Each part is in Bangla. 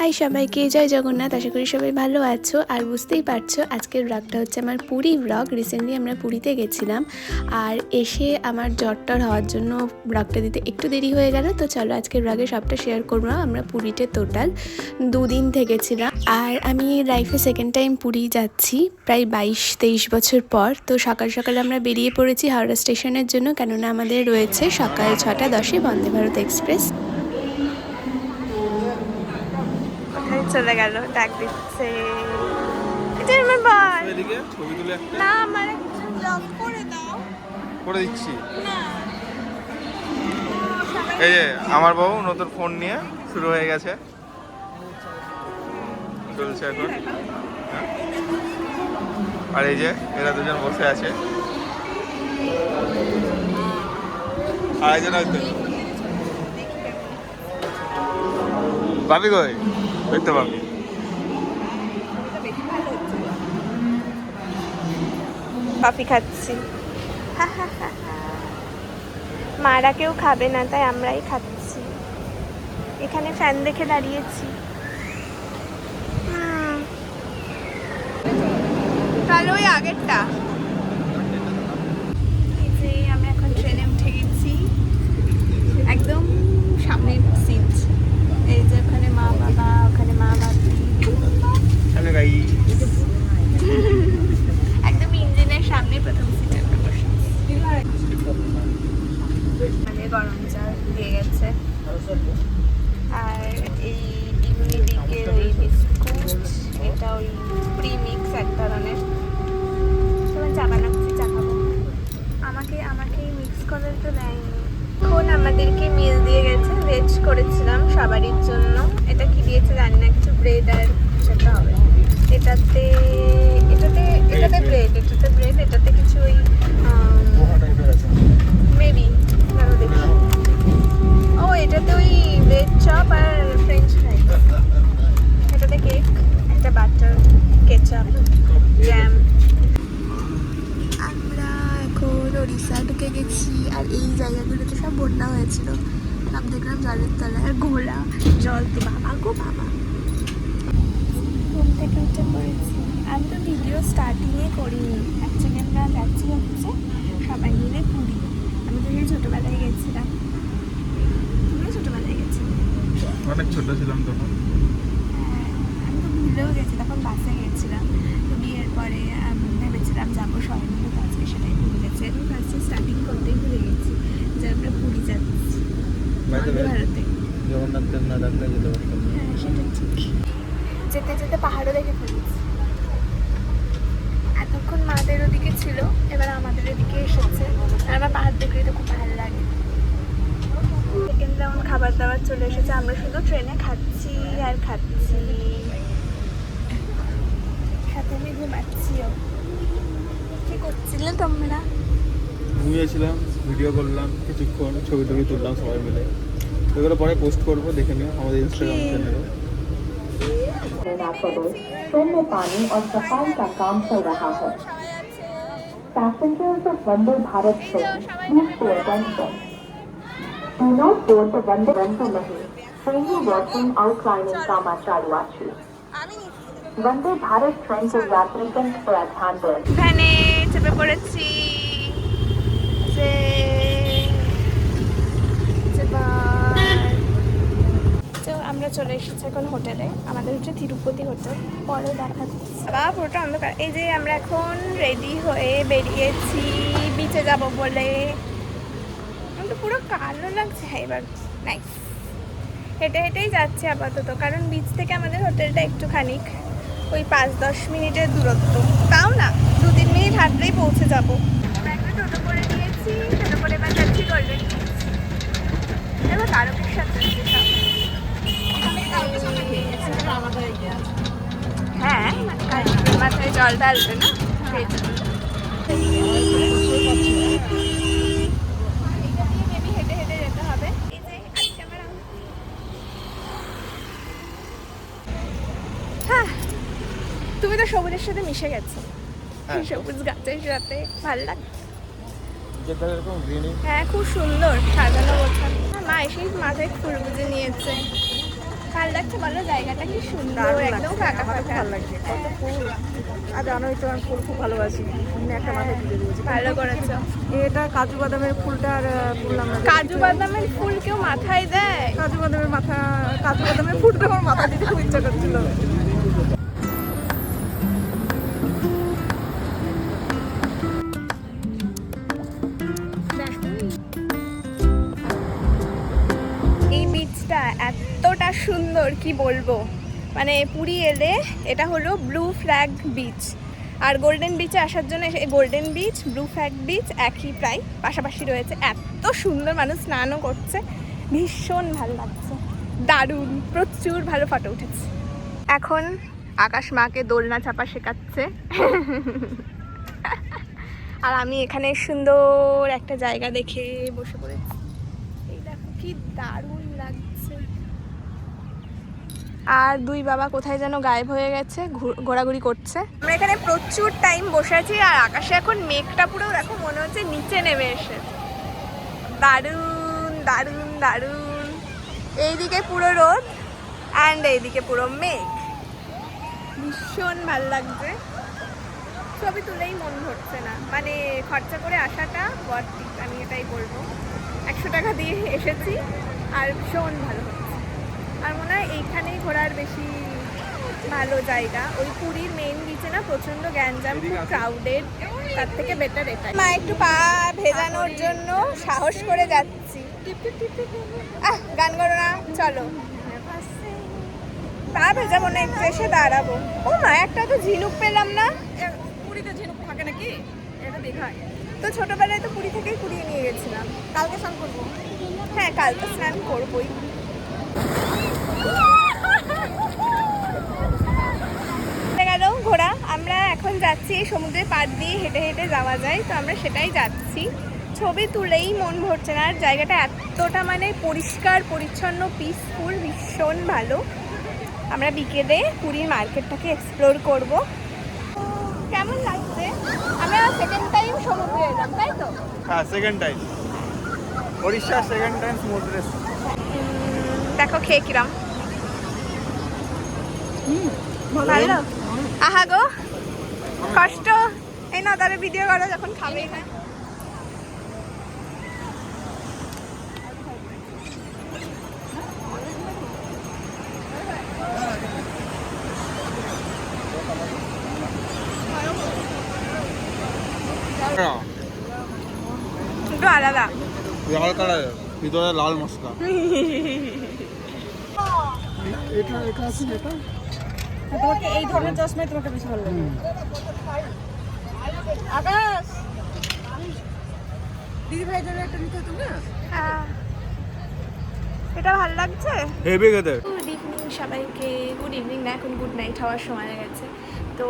হাই সবাইকে, জয় জগন্নাথ। আশা করি সবাই ভালো আছো। আর বুঝতেই পারছো আজকের ব্লগটা হচ্ছে আমার পুরী ব্লগ। রিসেন্টলি আমরা পুরীতে গেছিলাম, আর এসে আমার জ্বর হওয়ার জন্য ব্লগটা দিতে একটু দেরি হয়ে গেল। তো চলো আজকের ব্লগে সবটা শেয়ার করবো। আমরা পুরীতে টোটাল 2 দিন থেকেছিলাম, আর আমি লাইফে সেকেন্ড টাইম পুরী যাচ্ছি প্রায় 22-23 বছর পর। তো সকাল সকাল আমরা বেরিয়ে পড়েছি হাওড়া স্টেশনের জন্য, কেননা আমাদের রয়েছে সকাল 6:10 বন্দে ভারত এক্সপ্রেস। চলে গেল, ডাক দিচ্ছে। করে দিচ্ছি। এই যে আমার বউ নতুন ফোন নিয়ে শুরু হয়ে গেছে, চলছে এখন। আর এই যে এরা দুজন বসে আছে, আর একজন হয়তো ভাবি কই, দেখতে পাবি। কফি খাচ্ছি। মারা কেউ খাবে না, তাই আমরাই খাচ্ছি। এখানে ফ্যান দেখে দাঁড়িয়েছি। তাহলে ওই আগেরটা। আমরা এখন ট্রেনে উঠে গেছি, একদম সামনের সিট। এই যে ওখানে মা বাবা, ওখানে মা বাবা, একদম ইঞ্জিনের সামনে প্রথম সিটে আমরা বসে। মানে গরম চা দিয়ে গেছে, আর এই ইউনিবিকের ওই বিস্কুট, এটা ওই প্রিমিক্স এক ধরনের। তোমার চা বানাচ্ছি, চা খাবো। আমাকে মিক্স করে তো দেয়নি। এখন আমাদেরকে মিল দিয়ে গেছে, ভেজ করেছিলাম সবারই জন্য। এটা কি দিয়েছে জানি না, কিছু ব্রেড আর সেটা হবে। এটাতে ব্রেড, এটাতে কিছু ওই মেবি দেখি। ও, এটাতে ওই ব্রেড চপ আর ফ্রেঞ্চ ফ্রাই। এটাতে কেক, একটা বাটার, কেচাপ, জ্যাম। আমরা এখন ওড়িশা ঢুকে গেছি, আর এই জায়গাগুলোতে সব বন্যা হয়েছিল। সব দেখলাম জলের তলায়, আর ঘোলা জল তো বাবা গো বাবা। ঘুম থেকে উঠে পড়েছি। আমি তো ভিডিও স্টার্টিংয়ে করিনি, অ্যাকচুয়ালি আমরা যাচ্ছি হচ্ছে সবাই মিলে পুরী। আমি তো সেই ছোটোবেলায় গেছিলাম। তুমিও ছোটোবেলায় গেছিলাম? অনেক ছোট ছিলাম তখন। হ্যাঁ, আমি তো ভুলেও গেছি, তখন বাসে গেছিলাম। তো বিয়ের পরে আমি ভেবেছিলাম যাবো সবাই মিলে, তো আজকে সেটাই ভুলে গেছি। আমি ফার্স্টে স্টার্টিং করতেই ভুলে গেছি যে আমরা পুরী যাচ্ছি বন্দে ভারতে। জগন্নাথের না ডাকলে যেতে পারতাম। হ্যাঁ, সেটা ঠিক। যেতে যেতে পাহাড়ও দেখে ফেলেছি। এতক্ষণ মাদের ওদিকে ছিল, এবার আমাদের এদিকে এসেছে। আর আমার পাহাড় দেখলেই তো খুব ভালো লাগে। সেকেন্ড রাউন্ড খাবার দাবার চলে এসেছে, আমরা শুধু ট্রেনে খাচ্ছি আর খাচ্ছি, সাথে আমি ঘুমাচ্ছিও। কি করছিলে তোমরা? ঘুমিয়েছিলাম, ভিডিও করলাম কিছুক্ষণ, ছবি টবি তুললাম সবাই মিলে। এগুলো পরে পোস্ট করবো, দেখে নিও আমাদের ইনস্টাগ্রাম চ্যানেলে। ट्रेन में पानी और सफाई का काम चल रहा है। Passengers of Vande Bharat train, please pay attention. Do not board the Vande नहीं। ट्रेन वॉशरूम आउटलाइनिंग कामा चालू আছে। वंदे भारत ट्रेन के यात्रीगण कृपया ध्यान दें। ভ্যানে চেপে পড়েছি। তো আমরা চলে এসেছি এখন হোটেলে। আমাদের হচ্ছে তিরুপতি হোটেল, পরে দেখাচ্ছি। বাবা পুরোটা অন্ধকার। এই যে আমরা এখন রেডি হয়ে বেরিয়েছি বিচে যাব বলে। আমার তো পুরো কালো লাগছে। হ্যাঁ, এবার নাইস। হেঁটে হেঁটেই যাচ্ছি আপাতত, কারণ বিচ থেকে আমাদের হোটেলটা একটুখানি ওই 5-10 মিনিটের দূরত্ব, তাও না 2-3 মিনিট হাঁটলেই পৌঁছে যাবো। একটা টোটো করে নিয়েছি, টোটো করে এবার যাচ্ছি গোল্ডেন বিচ। এবার তারকেশ্বর যাচ্ছি সব। হ্যাঁ, মাথায় জল ঢালবে না সেই জন্য। হেঁটে হেঁটে যেতে হবে। এই যে আজকে আমরা তুমি তো সবুজের সাথে মিশে গেছো, সবুজ গাছের সাথে ভালো লাগে। হ্যাঁ, খুব সুন্দর সাজানো গোছানো। মা এসেই মাথায় ফুল গুজে নিয়েছে। ভালো লাগছে বলো, জায়গাটা কি সুন্দর, দারুণ একদম লাগছে, ফাঁকা আমারও খুব ফাঁকা। ভালো লাগছে, কত ফুল। আর জানোই তো আমি ফুল খুব ভালোবাসি, আমি একটা মাথায় তুলে দিয়েছি। ভালো করেছো। এটা কাজু বাদামের ফুলটা আর তুললাম না। কাজু বাদামের ফুল কেউ মাথায় দেয়? কাজু বাদামের ফুলটা আমার মাথা দিতে খুব ইচ্ছা করছিল। এই বিচটা এতটা সুন্দর কি বলবো, মানে পুরী এলে এটা হলো ব্লু ফ্ল্যাগ বিচ, আর গোল্ডেন বিচে আসার জন্য golden beach blue flag beach একই প্রায় পাশাপাশি রয়েছে। এত সুন্দর, মানুষ স্নানও করছে, ভীষণ ভালো লাগছে, দারুণ, প্রচুর ভালো ফটো উঠেছে। এখন আকাশ মাকে দোলনা চাপা শেখাচ্ছে আর আমি এখানে সুন্দর একটা জায়গা দেখে বসে পড়েছি। এই দেখো কি দারুণ লাগছে। আর দুই বাবা কোথায় যেন গায়েব হয়ে গেছে, ঘোরাঘুরি করছে। আমরা এখানে প্রচুর টাইম বসে আছি, আর আকাশে এখন মেঘটা পুরো দেখো মনে হচ্ছে নিচে নেমে এসে। দারুণ দারুণ দারুণ। এইদিকে পুরো রোদ অ্যান্ড এইদিকে পুরো মেঘ, ভীষণ ভাল লাগছে। ছবি তুলেই মন ভরছে না, মানে খরচা করে আসাটা বর্তি, আমি এটাই বলবো। 100 টাকা দিয়ে এসেছি আর ভীষণ ভালো হচ্ছে। আর মনে হয় এইখানেই ঘোরার বেশি ভালো জায়গা। ওই পুরীর মেইন বিচে না প্রচণ্ড গ্যাঞ্জাম, খুব ক্রাউডেড, তার থেকে বেটার এটাই। মা একটু পা ভেজানোর জন্য সাহস করে যাচ্ছি। গান করো না, চলো। পা ভেজাবো না, একটু এসে দাঁড়াবো। ও মা, একটা তো ঝিনুক পেলাম না। পুরীতে ঝিনুক থাকে নাকি? এটা দেখায় তো ছোটবেলায় তো পুরী থেকেই কুড়িয়ে নিয়ে গেছিলাম। কালকে স্নান করবো। হ্যাঁ, কাল তো স্নান করবোই। গেল ঘোরা, আমরা এখন যাচ্ছি সমুদ্রের পাড় দিয়ে, হেঁটে হেঁটে যাওয়া যায়, তো আমরা সেটাই যাচ্ছি। ছবি তুলেই মন ভরছে না, আর জায়গাটা এতটা মানে পরিষ্কার পরিচ্ছন্ন, পিসফুল, ভীষণ ভালো। আমরা বিকেলে পুরীর মার্কেটটাকে এক্সপ্লোর করব। কেমন লাগছে? আমরা সেকেন্ড টাইম সমুদ্রে এলাম, তাই তো? হ্যাঁ, second time Odisha, second time সমুদ্রে। দেখো খেয়ে কিরাম ভালো। আহা গো কষ্ট, এই না তারা ভিডিও করো যখন খাবেই না। একটু আলাদা, লাল কালার, ভিতরে লাল মশলা। তোমাকে এই ধরনের চশমাই তোমাকে বেশি ভালো লাগে। আকাশ, দিদি ভাইয়ের জন্য একটা নিতে তুমি না? হ্যাঁ, এটা ভালো লাগছে। হেভি খেতে। গুড ইভিনিং সবাইকে, গুড ইভিনিং না, এখন গুড নাইট হওয়ার সময় হয়ে গেছে। তো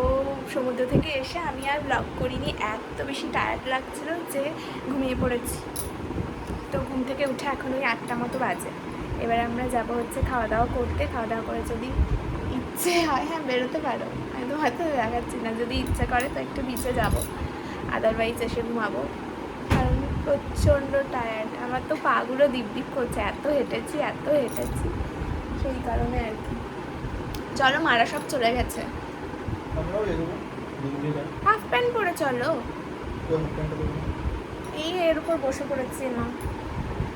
সমুদ্র থেকে এসে আমি আর ব্লগ করিনি, এত বেশি টায়ার্ড লাগছিল যে ঘুমিয়ে পড়েছি। তো ঘুম থেকে উঠে এখন ওই 8টা মতো বাজে। এবার আমরা যাব হচ্ছে খাওয়া দাওয়া করতে। খাওয়া দাওয়া করে যদি ইচ্ছে হয়, হ্যাঁ বেরোতে পারো, আমি তো হয়তো দেখাচ্ছি না, যদি ইচ্ছে করে তো একটু বিচে যাব, আদারওয়াইজ এসে ঘুমাবো, কারণ প্রচণ্ড টায়ার্ড। আমার তো পাগুলো দিপ দিপ করছে, এত হেঁটেছি সেই কারণে আর কি। চলো, মারা সব চলে গেছে। হাফ প্যান্ট পরে চলো, এই এর উপর বসে পড়েছি না।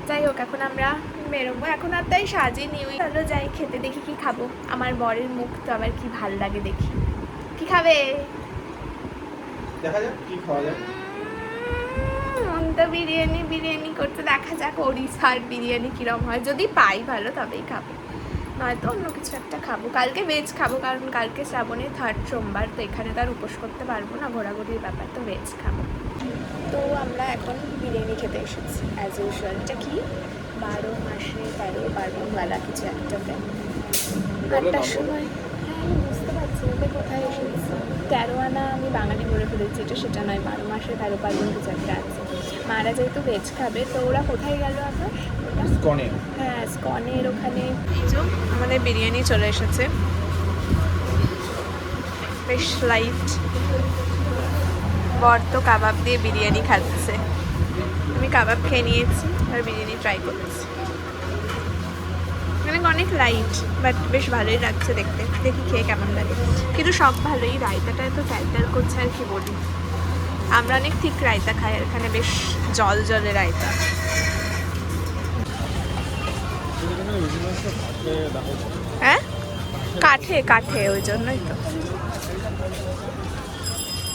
যাই হোক, এখন আমরা বেরোবো, এখন আর তাই সাজিনি। ওই চলো যাই খেতে, দেখি কি খাবো। আমার বরের মুখ তো আবার কি ভাল লাগে দেখি। কি খাবে? দেখা যাক কি খাওয়া যায়। তো বিরিয়ানি করতে, দেখা যাক ওড়িশার বিরিয়ানি কিরম হয়। যদি পাই ভালো তবেই খাবো, নয়তো অন্য কিছু একটা খাবো। কালকে ভেজ খাবো, কারণ কালকে শ্রাবণের 3rd সোমবার, তো এখানে তো আর উপোস করতে পারবো না, ঘোরাঘুরির ব্যাপার, তো ভেজ খাবো। তো আমরা এখন বিরিয়ানি খেতে এসেছি অ্যাজ ইউজুয়াল। এটা কি 12 মাসে 13 পার্বণওয়ালা কিছু একটা দেয়। 8টার সময়, হ্যাঁ আমি বুঝতে পারছি ওটা কোথায় এসেছি। 13 আনা আমি বাঙালি বলে ফেলেছি, এটা সেটা নয়, 12 মাসে 13 পার্বণ কিছু একটা আছে। মারা যেহেতু ভেজ খাবে, তো ওরা কোথায় গেল আকাশ? স্কনে। হ্যাঁ, স্কনের ওখানে। এই যে আমাদের বিরিয়ানি চলে এসেছে, বেশ লাইট। বর তো কাবাব দিয়ে বিরিয়ানি খাচ্ছে, আমি কাবাব খেয়ে নিয়েছি আর বিরিয়ানি ট্রাই করছি। মানে অনেক লাইট, বাট বেশ ভালোই লাগছে দেখতে। দেখি খেয়ে কেমন লাগে। কিন্তু সব ভালোই, রায়তাটা এত ট্যাল করছে আর কি বলি। আমরা অনেক ঠিক রায়তা খাই, আর এখানে বেশ জল জলে রায়তা। হ্যাঁ, কাঠে কাঠে, ওই জন্যই তো।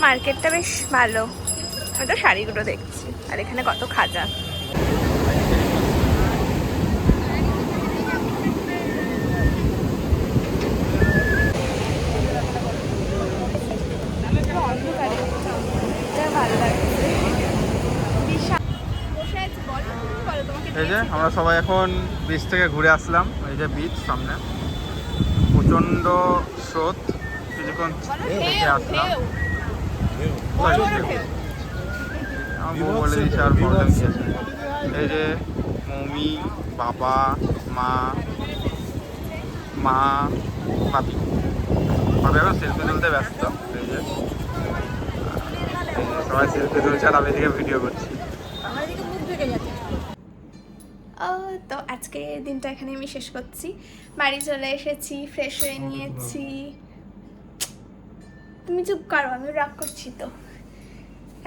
মার্কেটটা বেশ ভালো। ওটা শাড়িগুলো দেখছি, আর এখানে কত খাজা। ভালো লাগছে। বসে আছি, বলো তুমি বলো, তোমাকে এই যে আমরা সবাই এখন বিচ থেকে ঘুরে আসলাম। এই যে বিচ সামনে, প্রচন্ড স্রোত, কিছুক্ষণ থেকে আসলাম। আমার বউ বলে দিয়েছে আর প্রবলেম কি আছে। এই যে মমি, বাবা, মা, বাপি এখন সেলফি তুলতে ব্যস্ত। এই যে সবাই সেলফি তুলছে আর আমি এদিকে ভিডিও করছি। তো আজকে দিনটা এখানে আমি শেষ করছি। বাড়ি চলে এসেছি, ফ্রেশ হয়ে নিয়েছি। তুমি চুপ করো, আমি রাগ করছি তো।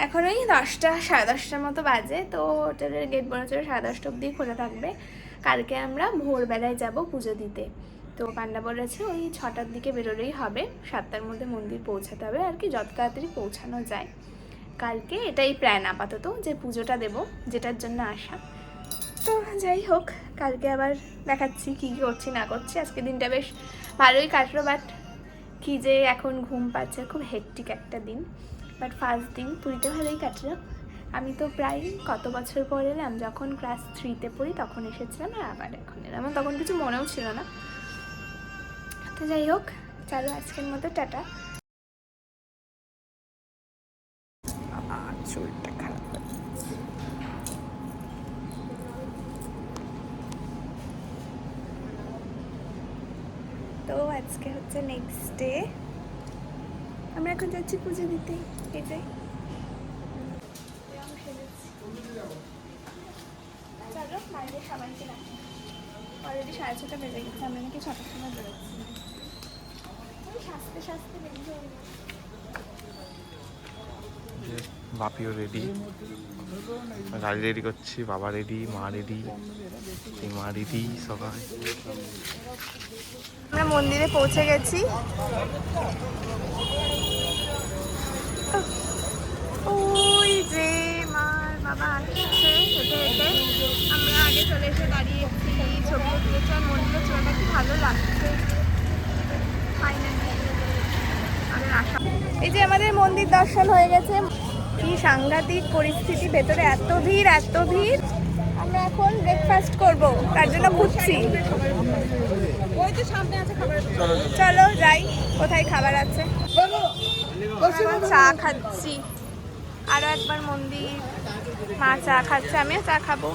এখন ওই 10টা সাড়ে 10টার মতো বাজে। তো হোটেলের গেট বলেছিল 10:30 অবধি খোলা থাকবে। কালকে আমরা ভোরবেলায় যাব পুজো দিতে। তো পান্ডা বলেছে ওই 6টার দিকে বেরোলেই হবে, 7টার মধ্যে মন্দির পৌঁছাতে হবে আর কি, যত তাড়াতাড়ি পৌঁছানো যায়। কালকে এটাই প্ল্যান আপাতত, যে পুজোটা দেব, যেটার জন্য আসা। তো যাই হোক, কালকে আবার দেখাচ্ছি কী কী করছি না করছি। আজকে দিনটা বেশ ভালোই কাটলো, বাট কী যে এখন ঘুম পাচ্ছে, খুব হেক্টিক একটা দিন। বাট ফার্স্ট দিন পুরীতে ভালোই কাটলো। আমি তো প্রায় কত বছর পর এলাম, যখন ক্লাস 3তে পড়ি তখন এসেছিলাম, আর আবার এখন এলাম। তখন কিছু মনেও ছিল না। তো যাই হোক, চলো আজকের মতো টাটা। চুলটা খারাপ হচ্ছে। তো আজকে হচ্ছে নেক্সট ডে, আমরা এখন যাচ্ছি পুজো দিতে। এই যে চলো বাইরে সবাইকে রাখি। অলরেডি 6:30 বেজে গেছে, আমরা নাকি 6টার সময় বেরোচ্ছি। সাজতে সাজতে বেরিয়ে বাপিও রেডি, গাড়ি রেডি করছি, বাবা রেডি, মা রেডি, মা রেডি, সবাই। আমরা মন্দিরে পৌঁছে গেছি। ওই যে মার বাবা আসছে হেঁটে হেঁটে। আমরা আগে চলে এসে দাঁড়িয়েছি, ছবি তুলেছি, আর মন্দিরের চোরটা কি ভালো লাগছে। এই যে আমাদের মন্দির দর্শন হয়ে গেছে। কি সাংঘাতিক পরিস্থিতি, ভেতরে এত ভিড় এত ভিড়। আমরা এখন ব্রেকফাস্ট করব, তার জন্য ঘুরছি। চলো যাই, কোথায় খাবার আছে। চা খাচ্ছি, আরো একবার মন্দির। মা চা খাচ্ছে, আমিও চা খাবো।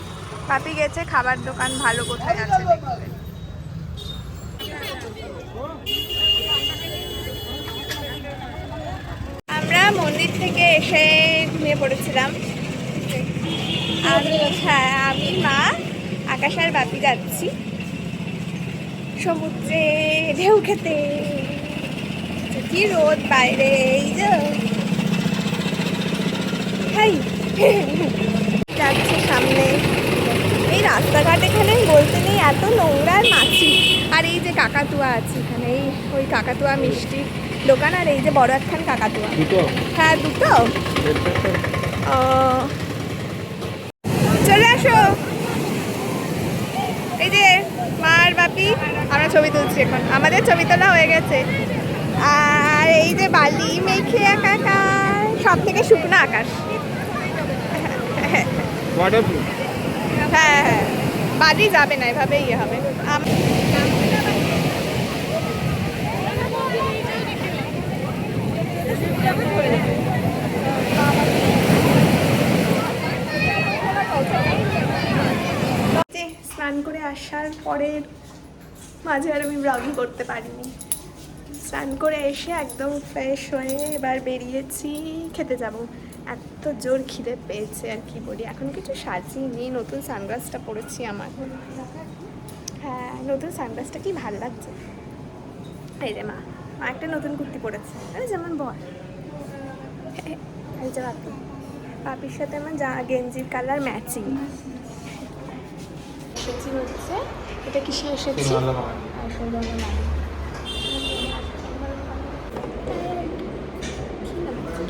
পাপি গেছে খাবার দোকান ভালো কোথায় আছে দেখতে। আমরা মন্দির থেকে এসে ঘুমিয়ে পড়েছিলাম। আমি মা, আকাশ আর বাপি যাচ্ছি সমুদ্রে ঢেউ খেতে। কি রোদ বাইরে, এই যে যাচ্ছে সামনে। এই রাস্তাঘাট এখানে বলতে নেই, এত নোংরা আর মাছি। আর এই যে কাকাতুয়া আছে এখানে, এই ওই কাকাতুয়া মিষ্টির দোকান, আর এই যে বড় একখান কাকাতুয়া। হ্যাঁ, দুটো। ও চলে আসো। এই যে মা আর বাপি, আমরা ছবি তুলছি এখন। আমাদের ছবি তোলা হয়ে গেছে। আর এই যে বালি মেখে একাকার, সব থেকে শুকনো আকাশ। হ্যাঁ হ্যাঁ, বালি যাবে না, এভাবে ইয়ে হবে। স্নান করে আসার পরের মাঝে আর আমি ব্লগিং করতে পারিনি। স্নান করে এসে একদম ফ্রেশ হয়ে এবার বেরিয়েছি, খেতে যাব। এত জোর খিদে পেয়েছে আর কি বলি। এখন কিছু সাজিয়ে নিয়ে নতুন সানগ্লাসটা পরেছি আমার। হ্যাঁ, নতুন সানগ্লাসটা কি ভালো লাগছে। এই যে মা একটা নতুন কুর্তি পরেছে, আরে যেমন বল। এই যে পাপির সাথে আমার গেঞ্জির কালার ম্যাচিং। এসেছি হচ্ছে, এটা কিসে এসেছি,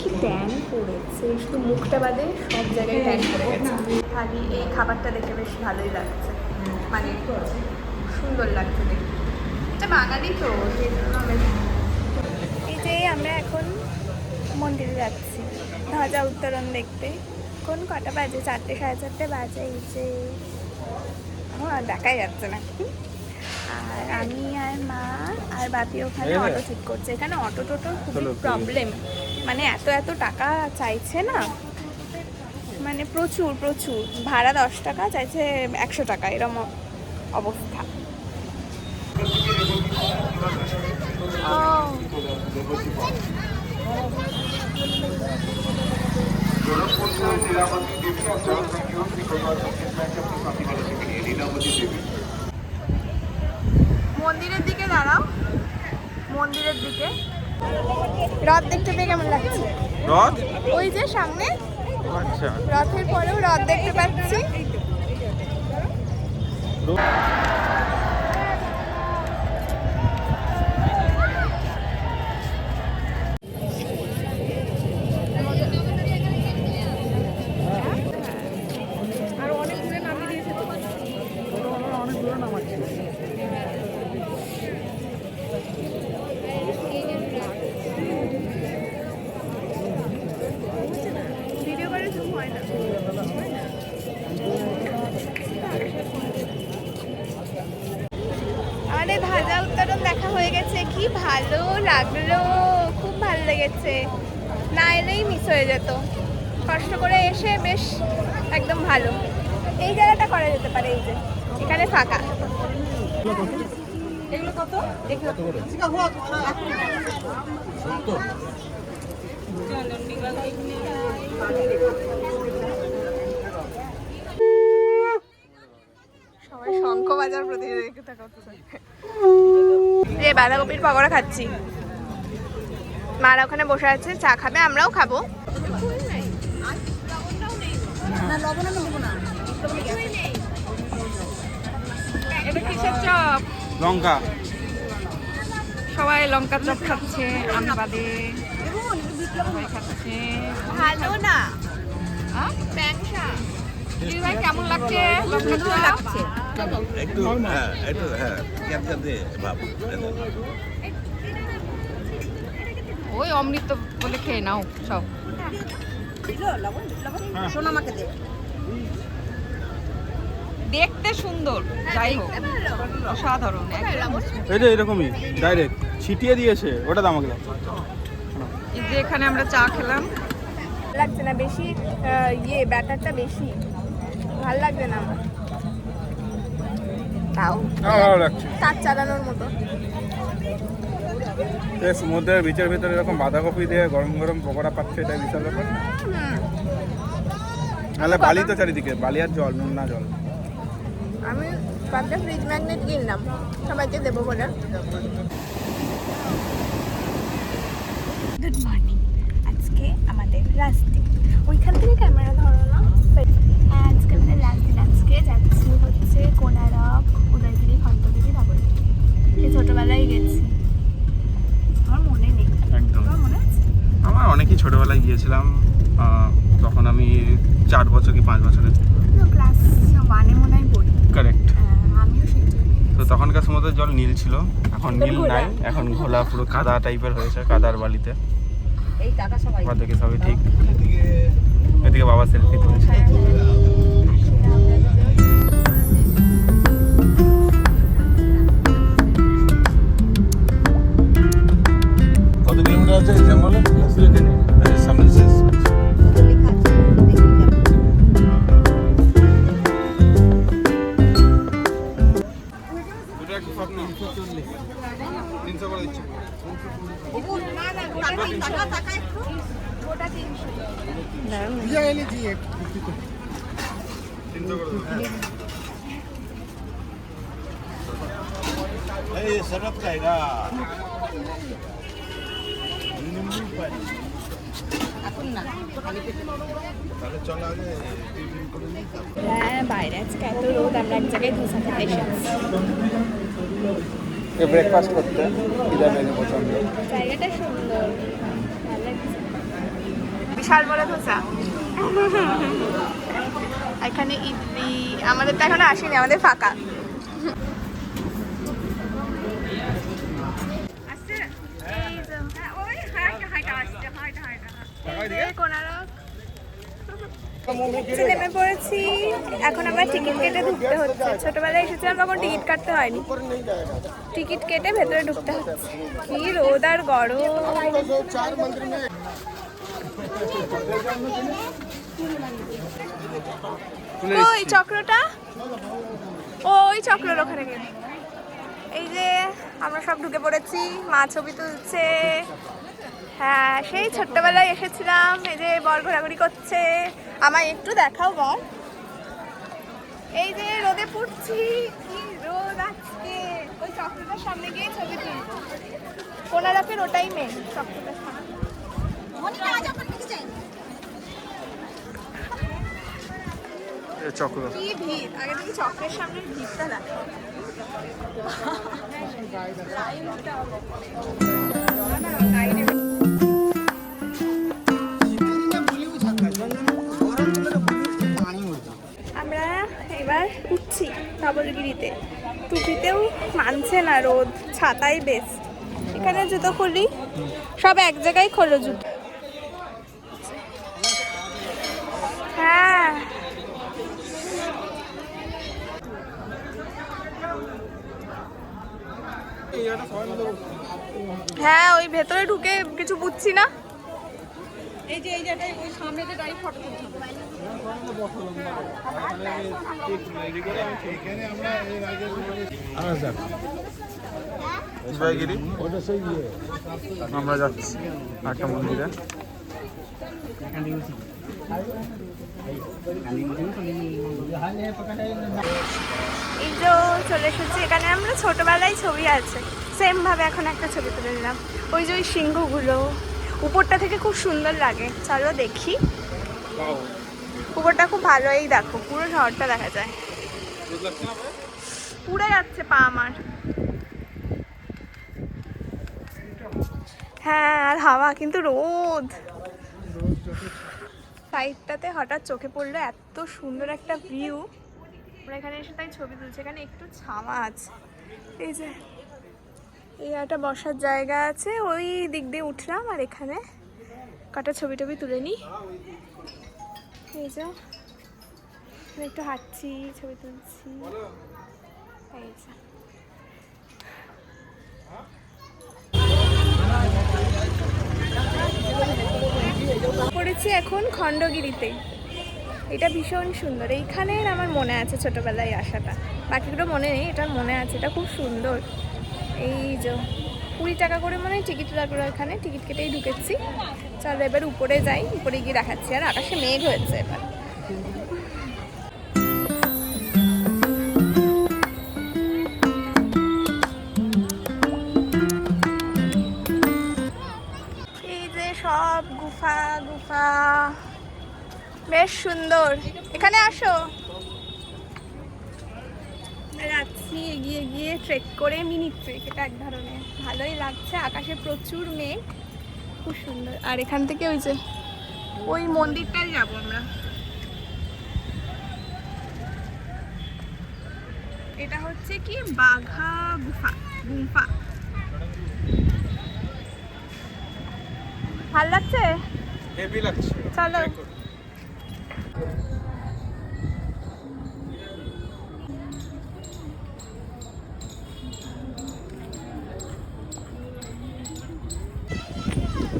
কি ট্যান পড়েছে, শুধু মুখটা বাদে সব জায়গায় ট্যান পড়ে গেছে। খালি এই খাবারটা দেখে বেশ ভালোই লাগছে, মানে সুন্দর লাগছে দেখতে। এটা বাঙালি তো, এই যে আমরা এখন মন্দিরে যাচ্ছি ধ্বজা উত্তোলন দেখতে। কোন কটা বাজে? 4টে 4:30 বাজে। এই যে দেখাই যাচ্ছে না। আর আমি আর মা আর বাপি ওখানে অটো ঠিক করছে। এখানে অটো টোটোর খুবই প্রবলেম, মানে এত টাকা চাইছে না, মানে প্রচুর ভাড়া 10 টাকা চাইছে 100 টাকা, এরকম অবস্থা। মন্দিরের দিকে দাঁড়াও, মন্দিরের দিকে রথ দেখতে পেয়ে কেমন লাগছে? রথ ওই যে সামনে, আচ্ছা, রথের পরেও রথ দেখতে পাচ্ছি। ভিডিও করে জুম হয় না। আরে ধ্বজা উত্তোলন দেখা হয়ে গেছে, কি ভালো লাগলো, খুব ভালো লেগেছে। না এলেই মিস হয়ে যেত, কষ্ট করে এসে বেশ একদম ভালো। এই জায়গাটা করা যেতে পারে, এই যে এখানে ফাঁকা। এগুলো কত? সবাই শঙ্খ বাজার প্রতিযোগিতা করছে। যে বাঁধাকপির পকোড়া খাচ্ছি, মারা ওখানে বসে আছে, চা খাবে, আমরাও খাবো। এটা কিসের চপ? লঙ্কা। সবাই লঙ্কা চপ খাচ্ছে, আমি বাদে সবাই খাচ্ছে। ভালো না হ্যাঁ? প্যাংশা। দিদি ভাই কেমন লাগছে লঙ্কা চপ? লাগছে একটু দে বাবু। ওই অমৃত বলে খেয়ে নাও সব। সোনামাকে দে। দেখতে সুন্দর, যাই হোক অসাধারণ। এই যে এরকমই ডাইরেক্ট ছিটিয়ে দিয়েছে, ওটা দাম আমাকে দাও। এই যে এখানে আমরা চা খেলাম, লাগছে না বেশি, ব্যাটারটা বেশি ভাল লাগছে না আমার। তাও ভালো লাগছে, কাজ চালানোর মতো। বেশ মধ্যে বিচের ভিতরে এরকম বাঁধাকপি দিয়ে গরম গরম পকোড়া পাচ্ছে, এটাই বিশাল ব্যাপার। নাহলে বালি তো চারিদিকে, বালি আর জল, নুন না জল। আমি 5টা ফ্রিজ ম্যাগনেট কিনলাম সবাইকে দেবো বলে। গুড মর্নিং, আজকে আমাদের লাস্ট দিন। ওইখান থেকে ক্যামেরা ধরো না। আজকে আমাদের লাস্ট দিন, আজকে যাচ্ছি হচ্ছে কোনারক, উদয়গিরি, খণ্ডগিরি, নবদ্বীপ। এই ছোটোবেলায় গেছি, আমার মনে নেই। একদম, তোমার মনে আছে? আমার অনেকই ছোটবেলায় গিয়েছিলাম, তখন আমি 4 বছর কি 5 বছরের। ক্লাস 1-এ মনে হয় পড়ি। কারেক্ট। আমিও সেটাই। তো তখনকার সমুদ্রের জল নীল ছিল, এখন নীল নাই, এখন ঘোলা, পুরো কাদা টাইপের হয়েছে, কাদার বালিতে। এই টাকা সবাই দেখে সবই ঠিক। এদিকে বাবা সেলফি তুলছে। কত কিলোমিটার আছে এক্সাম বলে? সামনে শেষ। দুটো 140, 300 করে দিচ্ছি। ওটা 300। 300 করে দেবো। এই সরব খাইগা তাহলে চল আগে টিফিন করে নিই তারপর হ্যাঁ বাইরে আজকে এত রোদ, আমরা এক জায়গায় ধোসা খেতে এসেছি। ব্রেকফাস্ট করতে খিদা পেয়েছে প্রচন্ড। জায়গাটা সুন্দর, ভালো লাগছে। বিশাল বড় ধোসা, এখানে ইডলি। আমাদের তো এখনো আসেনি, আমাদের ফাঁকা। নেমে পড়েছি, এখন আমরা টিকিট কেটে ঢুকতে হচ্ছে। ছোটবেলায় এসেছিলাম তখন টিকিট কাটতে হয়নি, টিকিট কেটে ভেতরে ঢুকতে হচ্ছে। কি রোদ আর গরম। ওই চক্রটা, ওই চক্রের ওখানে গেলে। এই যে আমরা সব ঢুকে পড়েছি, মা ছবি তুলছে। হ্যাঁ সেই ছোট্টবেলায় এসেছিলাম। এই যে বর ঘোরাঘুরি করছে, আমায় একটু দেখাও বর। এই যে রোদে পুড়ছি, কি রোদ আজকে। ওই চক্রটার সামনে গিয়ে ছবি তুলবো, কোনারকের ওটাই মেন, চক্রটার সামনে। চক্র কি ভিড়, আগে থেকে চক্রের সামনে ভিড়টা দেখো। আমরা এবার উঠছি ধবলগিরিতে। টুপিতেও মানছে না রোদ, ছাতাই বেস্ট। এখানে জুতো খুলি, সব এক জায়গায় খোলো জুতো। হ্যাঁ হ্যাঁ, ওই ভেতরে ঢুকে কিছু বুঝছি না। এই যে এই জায়গায় ওই সামনে যে গাড়ি ফটো তুলছে। এখানে আমরা এর আগে জয়গিরি ওটা সেই ইয়ে আমরা যাচ্ছি একটা মন্দিরে। এই যে চলে এসেছি, এখানে আমরা ছোটবেলায় ছবি আছে সেম ভাবে এখন একটা ছবি তুলে নিলাম। ওই যে ওই সিংহগুলো উপরটা থেকে খুব সুন্দর লাগে, চলো দেখি। উপরটা খুব ভালো, এই দেখো পুরো শহরটা দেখা যায়। পুড়ে যাচ্ছে পা আমার। হ্যাঁ আর হাওয়া, কিন্তু রোদ। সাইডটাতে হঠাৎ চোখে পড়লো এত সুন্দর একটা ভিউ। আমরা এখানে এসে তাই ছবি তুলছি, এখানে একটু ছাওয়া আছে। এই যে এই একটা বসার জায়গা আছে, ওই দিক দিয়ে উঠলাম আর এখানে কটা ছবি টবি তুলে নিই। এই যে একটু হাঁটছি, ছবি তুলছি। এই যে পড়েছি এখন খণ্ডগিরিতে। এটা ভীষণ সুন্দর, এইখানের আমার মনে আছে ছোটবেলায় আসাটা, বাকিগুলো মনে নেই, এটা মনে আছে। এটা খুব সুন্দর। এই যে 20 টাকা করে মনে হয় টিকিট লাগলো, এখানে টিকিট কেটেই ঢুকেছি। চলো এবার উপরে যাই, উপরে গিয়ে দেখাচ্ছি। আর আকাশে মেঘ হয়েছে এবার। এই যে সব গুফা গুফা, বেশ সুন্দর। এখানে আসো, যাচ্ছি এগিয়ে গিয়ে ট্রেক করে, মিনি ট্রেক এটা এক ধরনের। ভালোই লাগছে, আকাশে প্রচুর মেঘ, খুব সুন্দর। আর এখান থেকে ওই যে ওই মন্দিরটাই যাবো আমরা। এটা হচ্ছে কি বাঘা গুফা, গুম্ফা। ভাল লাগছে, হেভি লাগছে। চলো।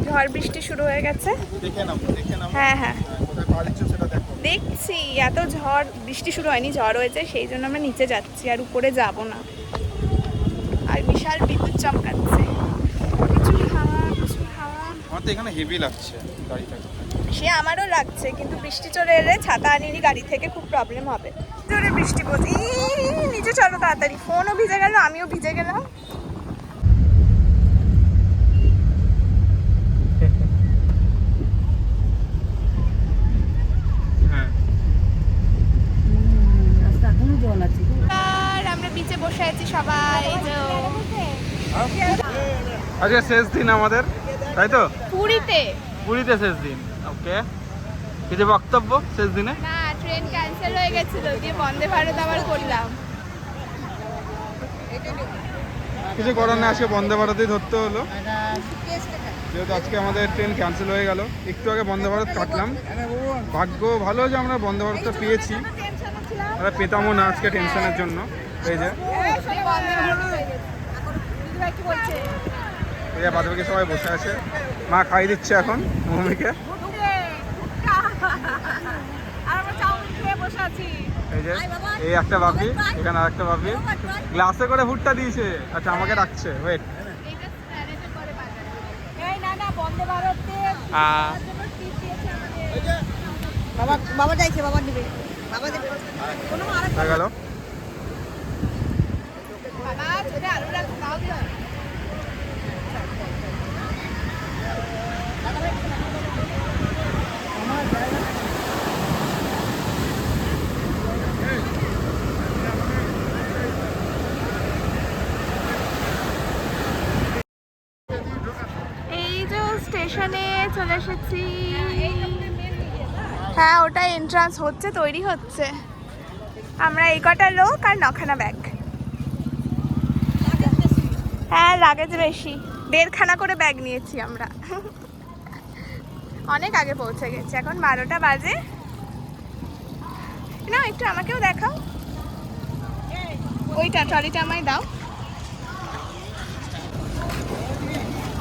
ঝড় বৃষ্টি শুরু হয়ে গেছে। দেখে নাও, দেখে নাও। হ্যাঁ হ্যাঁ কোথায় পা দিচ্ছ সেটা দেখো। দেখছি, এত ঝড় বৃষ্টি শুরু হয়নি, ঝড় হয়েছে সেই জন্য আমরা নিচে যাচ্ছি, আর উপরে যাব না। আর বিশাল বিদ্যুৎ চমকাচ্ছে, প্রচুর হাওয়া, প্রচুর হাওয়া। আমার তো এখানে হেভি লাগছে গাড়িটাকে। সে আমারও লাগছে, কিন্তু বৃষ্টি চলে এলে ছাতা আনিনি গাড়ি থেকে, খুব প্রবলেম হবে। জোরে বৃষ্টি পড়ছে। নিচে চলো তাড়াতাড়ি, ফোনও ভিজে গেল, আমিও ভিজে গেলাম। হ্যাঁ এখনো জল আছে। আর আমরা বিচে বসে আছি সবাই। এই যে আজকে শেষ দিন আমাদের, তাই তো? পুরীতে পুরীতে শেষ দিন। ওকে, কিছু বক্তব্য শেষ দিনে? না, ট্রেন ক্যান্সেল হয়ে গেছিল, দিয়ে বন্দে ভারত আবার করলাম। কিছু করার না, আজকে বন্দে ভারতই ধরতে হলো, যেহেতু আজকে আমাদের ট্রেন ক্যান্সেল হয়ে গেল। একটু আগে বন্দে ভারত কাটলাম, ভাগ্য ভালো যে আমরা বন্দে ভারতটা পেয়েছি, আমরা পেতামও না আজকে টেনশনের জন্য। এই যে এই যে বাদবাকি সবাই বসে আছে, মা খাই দিচ্ছে এখন মমিকে। এই যে এই একটা বাপি, এখানে আর একটা বাপি গ্লাসে করে ভুট্টা দিয়েছে। আচ্ছা আমাকে রাখছে, ওয়েট। বাবা যাইছে, বাবা দিবে, বাবা দেবে। হয়ে গেল। এই যে স্টেশনে চলে এসেছি। হ্যাঁ, ওটা এন্ট্রান্স হচ্ছে, তৈরি হচ্ছে। আমরা এই কটা লোক আর 9খানা ব্যাগ। হ্যাঁ, লাগেজ বেশি, 1.5খানা করে ব্যাগ নিয়েছি আমরা। অনেক আগে পৌঁছে গেছি, এখন 12টা বাজে। না, একটু আমাকেও দেখাও, ওইটা ট্রলিটা আমায় দাও।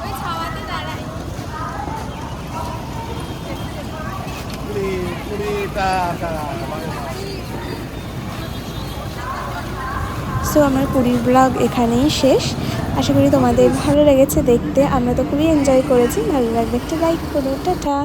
ওই ছাওয়াতে দাঁড়াই। সো আমার পুরীর ব্লগ এখানেই শেষ। আশা করি তোমাদের ভালো লেগেছে দেখতে। আমরা তো খুবই এনজয় করেছি। ভালো লাগলে একটা লাইক করো। টাটা।